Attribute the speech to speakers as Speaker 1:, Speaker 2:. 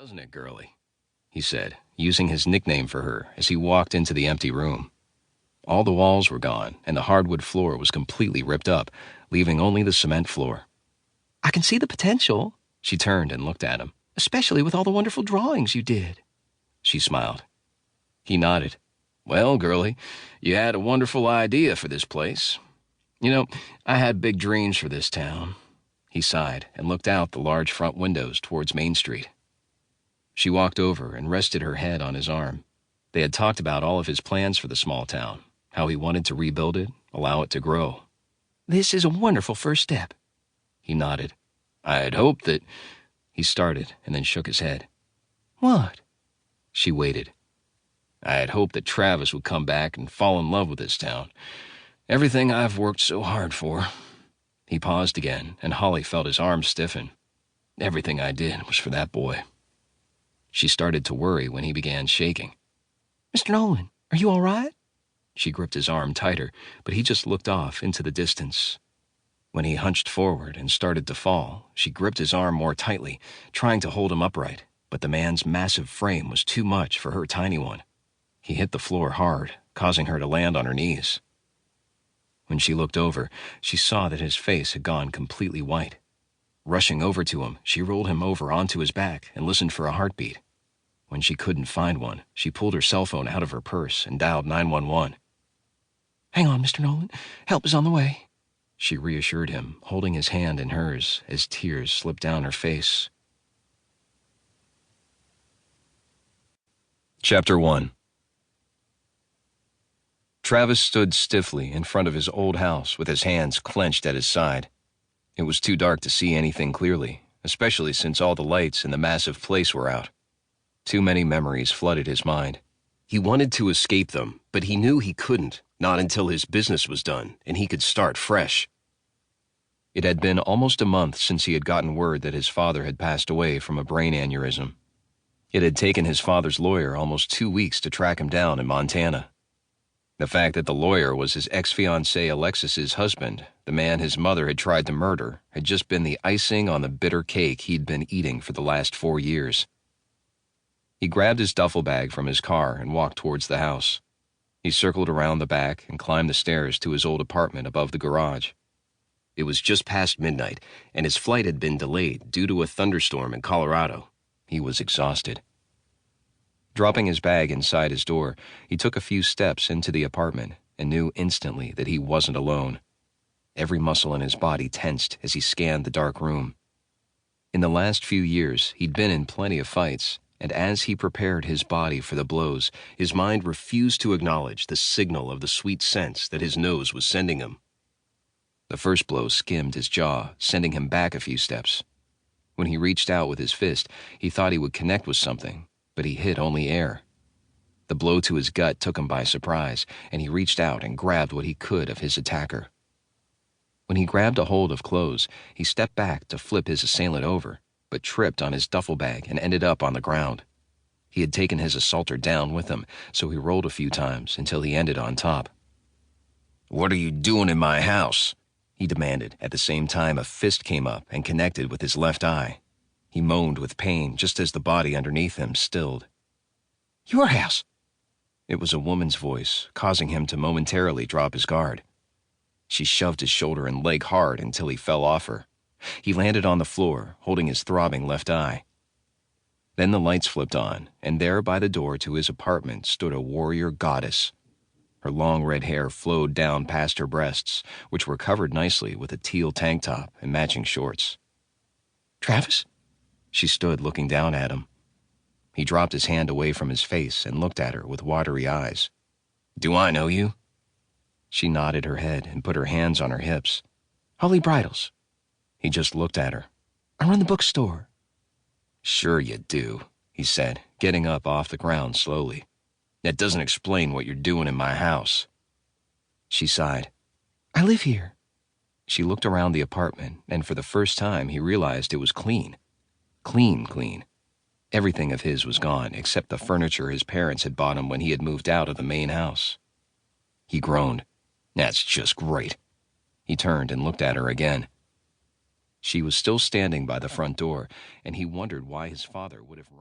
Speaker 1: Doesn't it, girlie? He said, using his nickname for her as he walked into the empty room. All the walls were gone, and the hardwood floor was completely ripped up, leaving only the cement floor.
Speaker 2: I can see the potential.
Speaker 1: She turned and looked at him.
Speaker 2: Especially with all the wonderful drawings you did.
Speaker 1: She smiled. He nodded. Well, girlie, you had a wonderful idea for this place. You know, I had big dreams for this town. He sighed and looked out the large front windows towards Main Street. She walked over and rested her head on his arm. They had talked about all of his plans for the small town, how he wanted to rebuild it, allow it to grow.
Speaker 2: This is a wonderful first step.
Speaker 1: He nodded. I had hoped that... He started and then shook his head.
Speaker 2: What?
Speaker 1: She waited. I had hoped that Travis would come back and fall in love with this town. Everything I've worked so hard for. He paused again, and Holly felt his arm stiffen. Everything I did was for that boy. She started to worry when he began shaking.
Speaker 2: Mr. Nolan, are you all right?
Speaker 1: She gripped his arm tighter, but he just looked off into the distance. When he hunched forward and started to fall, she gripped his arm more tightly, trying to hold him upright, but the man's massive frame was too much for her tiny one. He hit the floor hard, causing her to land on her knees. When she looked over, she saw that his face had gone completely white. Rushing over to him, she rolled him over onto his back and listened for a heartbeat. When she couldn't find one, she pulled her cell phone out of her purse and dialed 911.
Speaker 2: Hang on, Mr. Nolan. Help is on the way.
Speaker 1: She reassured him, holding his hand in hers as tears slipped down her face. Chapter 1. Travis stood stiffly in front of his old house with his hands clenched at his side. It was too dark to see anything clearly, especially since all the lights in the massive place were out. Too many memories flooded his mind. He wanted to escape them, but he knew he couldn't, not until his business was done and he could start fresh. It had been almost a month since he had gotten word that his father had passed away from a brain aneurysm. It had taken his father's lawyer almost 2 weeks to track him down in Montana. The fact that the lawyer was his ex-fiancée Alexis's husband, the man his mother had tried to murder, had just been the icing on the bitter cake he'd been eating for the last 4 years. He grabbed his duffel bag from his car and walked towards the house. He circled around the back and climbed the stairs to his old apartment above the garage. It was just past midnight, and his flight had been delayed due to a thunderstorm in Colorado. He was exhausted. Dropping his bag inside his door, he took a few steps into the apartment and knew instantly that he wasn't alone. Every muscle in his body tensed as he scanned the dark room. In the last few years, he'd been in plenty of fights, and as he prepared his body for the blows, his mind refused to acknowledge the signal of the sweet scents that his nose was sending him. The first blow skimmed his jaw, sending him back a few steps. When he reached out with his fist, he thought he would connect with something, but he hit only air. The blow to his gut took him by surprise, and he reached out and grabbed what he could of his attacker. When he grabbed a hold of clothes, he stepped back to flip his assailant over, but tripped on his duffel bag and ended up on the ground. He had taken his assaulter down with him, so he rolled a few times until he ended on top. "What are you doing in my house?" he demanded, at the same time a fist came up and connected with his left eye. He moaned with pain just as the body underneath him stilled.
Speaker 2: Your house.
Speaker 1: It was a woman's voice, causing him to momentarily drop his guard. She shoved his shoulder and leg hard until he fell off her. He landed on the floor, holding his throbbing left eye. Then the lights flipped on, and there by the door to his apartment stood a warrior goddess. Her long red hair flowed down past her breasts, which were covered nicely with a teal tank top and matching shorts.
Speaker 2: Travis?
Speaker 1: She stood looking down at him. He dropped his hand away from his face and looked at her with watery eyes. "Do I know you?" She nodded her head and put her hands on her hips.
Speaker 2: Holy Bridals.
Speaker 1: He just looked at her.
Speaker 2: I run the bookstore.
Speaker 1: "Sure you do," he said, getting up off the ground slowly. "That doesn't explain what you're doing in my house." She sighed.
Speaker 2: I live here.
Speaker 1: She looked around the apartment, and for the first time he realized it was clean. Clean. Everything of his was gone, except the furniture his parents had bought him when he had moved out of the main house. He groaned. "That's just great." He turned and looked at her again. She was still standing by the front door, and he wondered why his father would have rented